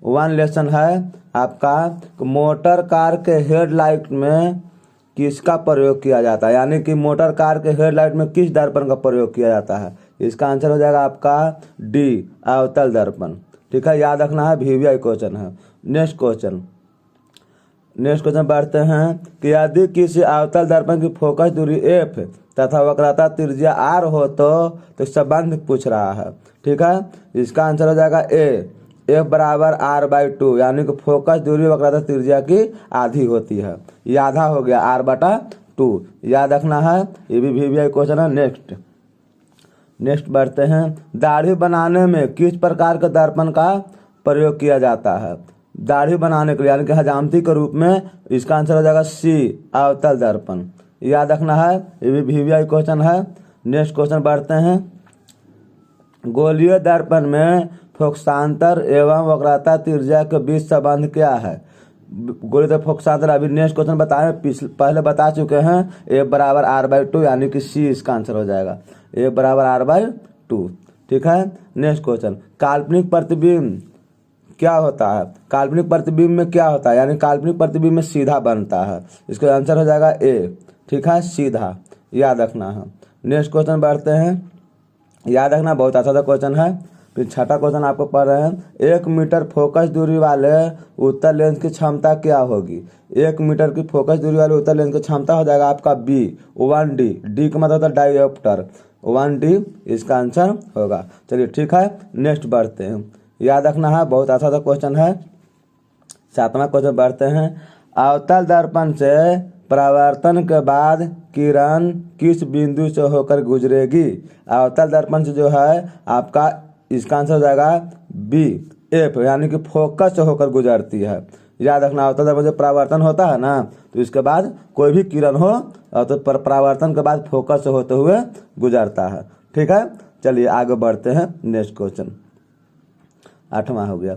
One lesson है आपका motor car के हेडलाइट में किसका प्रयोग किया जाता है, यानी कि मोटर कार के हेडलाइट में किस दर्पण का प्रयोग किया जाता है। इसका आंसर हो जाएगा आपका डी, अवतल दर्पण। ठीक है, याद रखना है, वीवीआई क्वेश्चन है। नेक्स्ट क्वेश्चन बढ़ते हैं कि यदि किसी अवतल दर्पण की फोकस दूरी एफ तथा वक्रता त्रिज्या आर हो तो संबंध पूछ रहा है। ठीक है, इसका आंसर हो जाएगा ए, एफ बराबर आर बाई टू, यानी कि फोकस दूरी वक्रता त्रिज्या की आधी होती है। ये आधा हो गया आर बटा टू, याद रखना है, ये भी वीवीआई क्वेश्चन है। नेक्स्ट बढ़ते हैं, दाढ़ी बनाने में किस प्रकार के दर्पण का प्रयोग किया जाता है। दाढ़ी बनाने के लिए यानी कि हजामती के रूप में, इसका आंसर हो जाएगा सी, अवतल दर्पण। याद रखना है, ये भी वीवीआई क्वेश्चन है। नेक्स्ट क्वेश्चन बढ़ते हैं, गोलीय दर्पण में फोकसांतर एवं वक्रता त्रिज्या के बीच संबंध क्या है। गोलीय फोकसांतर अभी नेक्स्ट क्वेश्चन बताएं, पहले बता चुके हैं, ए बराबर आर बाई टू, यानी कि सी इसका आंसर हो जाएगा, ए बराबर आर बाई टू। ठीक है, नेक्स्ट क्वेश्चन, काल्पनिक प्रतिबिंब क्या होता है। काल्पनिक प्रतिबिंब में क्या होता है, यानी काल्पनिक प्रतिबिंब में सीधा बनता है। इसका आंसर हो जाएगा ए। ठीक है, सीधा, याद रखना है। नेक्स्ट क्वेश्चन बढ़ते हैं, याद रखना, बहुत अच्छा सा क्वेश्चन है। फिर छठा क्वेश्चन आपको पढ़ रहे हैं, 1 मीटर फोकस दूरी वाले उत्तल लेंस की क्षमता क्या होगी। 1 मीटर की फोकस दूरी वाले उत्तल लेंस की क्षमता हो जाएगा आपका बी, 1D, डी का मतलब होता है डायोप्टर, 1D इसका आंसर होगा। चलिए ठीक है, नेक्स्ट बढ़ते हैं, याद रखना है, बहुत अच्छा सा क्वेश्चन है। 7वां क्वेश्चन बढ़ते हैं, अवतल दर्पण से परावर्तन के बाद किरण किस बिंदु से होकर गुजरेगी। अवतल दर्पण से जो है आपका, इसका आंसर हो जाएगा बी, एफ, यानी कि फोकस से होकर गुजरती है। याद रखना, अवतल दर्पण से परावर्तन होता है ना, तो इसके बाद कोई भी किरण हो तो परावर्तन के बाद फोकस से होते हुए गुजरता है। ठीक है, चलिए आगे बढ़ते हैं। नेक्स्ट क्वेश्चन 8वां हो गया,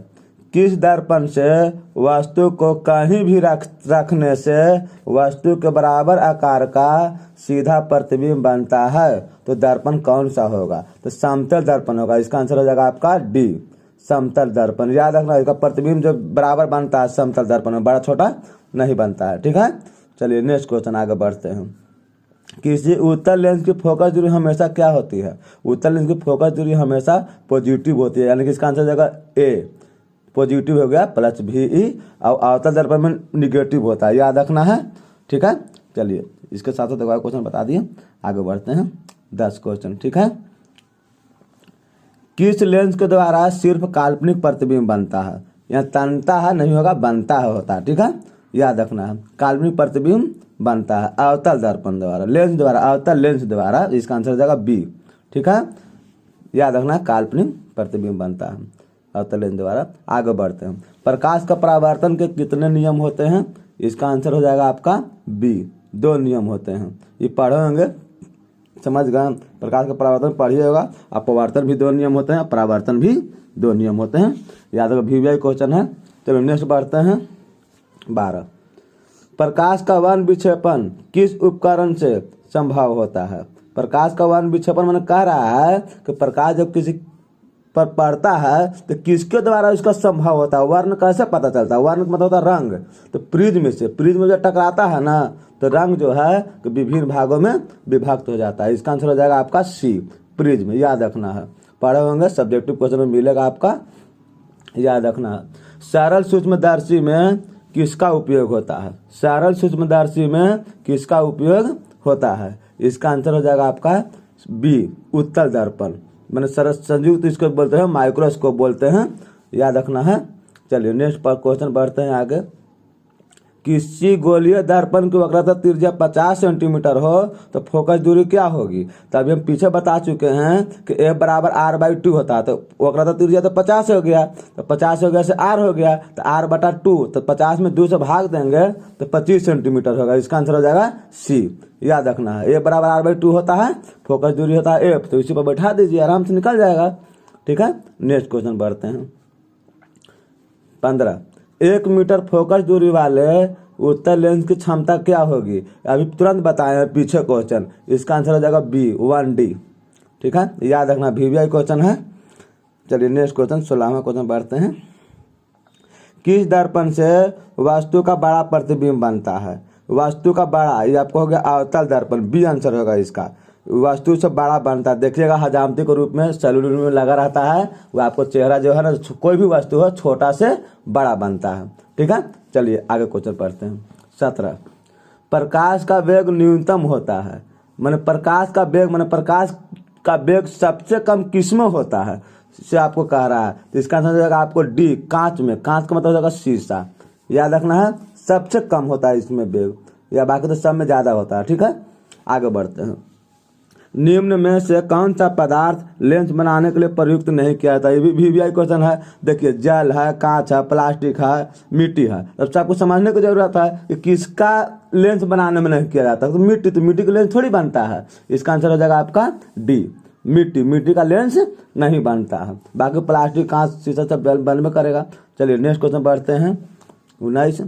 किस दर्पण से वस्तु को कहीं भी रखने से वस्तु के बराबर आकार का सीधा प्रतिबिंब बनता है। तो दर्पण कौन सा होगा, तो समतल दर्पण होगा। इसका आंसर हो जाएगा आपका डी, समतल दर्पण। याद रखना, इसका प्रतिबिंब जो बराबर बनता है समतल दर्पण में, बड़ा छोटा नहीं बनता है। ठीक है, चलिए नेक्स्ट क्वेश्चन आगे बढ़ते हैं, किसी उत्तल लेंस की फोकस दूरी हमेशा क्या होती है। उत्तल लेंस की फोकस दूरी हमेशा पॉजिटिव होती है, यानी कि इसका आंसर हो जाएगा ए, पॉजिटिव हो गया, प्लस VE, और अवतल दर्पण में निगेटिव होता है, याद रखना है। ठीक है, चलिए इसके साथ साथ क्वेश्चन बता दिए, आगे बढ़ते हैं। 10 क्वेश्चन। ठीक है, किस लेंस के द्वारा सिर्फ काल्पनिक प्रतिबिंब बनता है। यहाँ तनता है नहीं होगा, बनता है होता है। ठीक है, याद रखना है, काल्पनिक प्रतिबिंब बनता है अवतल दर्पण द्वारा, लेंस द्वारा, अवतल लेंस द्वारा। इसका आंसर हो जाएगा बी। ठीक है, याद रखना, काल्पनिक प्रतिबिंब बनता है अवतल लेंस द्वारा। आगे बढ़ते हैं, प्रकाश का परावर्तन के कितने नियम होते हैं। इसका आंसर हो जाएगा आपका बी, 2 नियम होते हैं। ये पढ़े होंगे, समझ गए, प्रकाश का परावर्तन पढ़िए होगा। अपवर्तन भी 2 नियम होते हैं, परावर्तन भी 2 नियम होते हैं, याद रखो, वीवीआई क्वेश्चन है। चलो नेक्स्ट बढ़ते हैं। 12, प्रकाश का वन विक्षेपण किस उपकरण से संभव होता है। प्रकाश का वन विक्षेपण मैंने कह रहा है कि प्रकाश जब किसी पर पड़ता है तो किसके द्वारा इसका संभव होता है। वर्ण कैसे पता चलता है, वर्ण मतलब होता है रंग, तो प्रिज्म से, प्रिज्म जब टकराता है ना, तो रंग जो है तो विभिन्न भागों में विभक्त हो जाता है। इसका आंसर हो जाएगा आपका सी, प्रिज्म। याद रखना है, पढ़े होंगे, सब्जेक्टिव क्वेश्चन में मिलेगा आपका, याद रखना है। सरल सूक्ष्मदर्शी में किसका उपयोग होता है। सरल सूक्ष्मदर्शी में किसका उपयोग होता है। इसका आंसर हो जाएगा आपका बी, उत्तल दर्पण। मैंने सरल संयुक्त इसको बोलते हैं, माइक्रोस्कोप बोलते हैं, याद रखना है। चलिए नेक्स्ट पर क्वेश्चन बढ़ते हैं आगे, किसी गोलीय दर्पण की वक्रता त्रिज्या 50 सेंटीमीटर हो तो फोकस दूरी क्या होगी। तो अभी हम पीछे बता चुके हैं कि F बराबर R बाई 2 होता है, तो वक्रता त्रिज्या तो 50 हो गया, तो 50 हो गया से R हो गया, तो R बटा 2, तो 50 में 2 से भाग देंगे तो 25 सेंटीमीटर होगा। इसका आंसर हो जाएगा सी, याद रखना है। F बराबर R बाई 2 होता है, फोकस दूरी होता है F, तो इसी पर बैठा दीजिए, आराम से निकल जाएगा। ठीक है, नेक्स्ट क्वेश्चन बढ़ते हैं। 15, 1 मीटर फोकस दूरी वाले उत्तल लेंस की क्षमता क्या होगी। अभी तुरंत बताएं, पीछे क्वेश्चन, इसका आंसर हो जाएगा बी, 1D। ठीक है, याद रखना, वीवीआई क्वेश्चन है। चलिए नेक्स्ट क्वेश्चन 16वां क्वेश्चन बढ़ते हैं। किस दर्पण से वस्तु का बड़ा प्रतिबिंब बनता है? वस्तु का बड़ा, ये आपको हो गया अवतल दर्पण, बी आंसर होगा इसका। वस्तु से बड़ा बनता है, देखिएगा हजामती के रूप में सेलुलर में लगा रहता है, वो आपको चेहरा जो है ना, कोई भी वस्तु हो छोटा से बड़ा बनता है। ठीक है, चलिए आगे क्वेश्चन पढ़ते हैं। 17, प्रकाश का वेग न्यूनतम होता है, माने प्रकाश का वेग, माने प्रकाश का वेग सबसे कम किसमें होता है, से आपको कह रहा है। तो इसका आंसर हो जाएगा आपको डी, कांच में। कांच का मतलब हो जाएगा शीशा। याद रखना है, सबसे कम होता है इसमें वेग, या बाकी तो सब में ज्यादा होता है। ठीक है, आगे बढ़ते हैं। निम्न में से कौन सा पदार्थ लेंस बनाने के लिए प्रयुक्त नहीं किया जाता? ये भी वीवीआई क्वेश्चन है। देखिए, जल है, कांच है, प्लास्टिक है, मिट्टी है। अब आपको समझने की जरूरत है कि किसका लेंस बनाने में नहीं किया जाता। तो मिट्टी का लेंस थोड़ी बनता है। इसका आंसर हो जाएगा आपका डी, मिट्टी का लेंस नहीं बनता है। बाकी प्लास्टिक, कांच, शीशा सब बनबे करेगा। चलिए नेक्स्ट क्वेश्चन बढ़ते हैं। 19,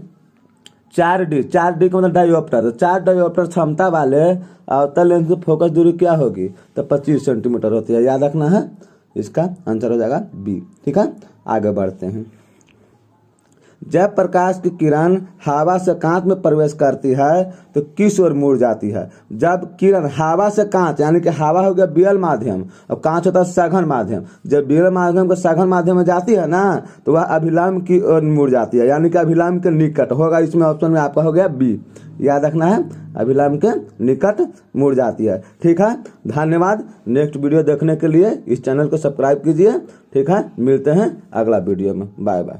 4D का मतलब डायोप्टर। 4 डायोप्टर क्षमता वाले अवतल लेंस की फोकस दूरी क्या होगी? तो 25 सेंटीमीटर होती है। याद रखना है, इसका आंसर हो जाएगा बी। ठीक है, आगे बढ़ते हैं। जब प्रकाश की किरण हवा से कांच में प्रवेश करती है तो किस ओर मुड़ जाती है? जब किरण हवा से कांच, यानी कि हवा हो गया विरल माध्यम और कांच होता है सघन माध्यम, जब विरल माध्यम को सघन माध्यम में जाती है ना, तो वह अभिलंब की ओर मुड़ जाती है, यानी कि अभिलंब के निकट होगा। इसमें ऑप्शन में आपका हो गया बी। याद रखना है, अभिलंब के निकट मुड़ जाती है। ठीक है, धन्यवाद। नेक्स्ट वीडियो देखने के लिए इस चैनल को सब्सक्राइब कीजिए। ठीक है, मिलते हैं अगला वीडियो में। Bye bye.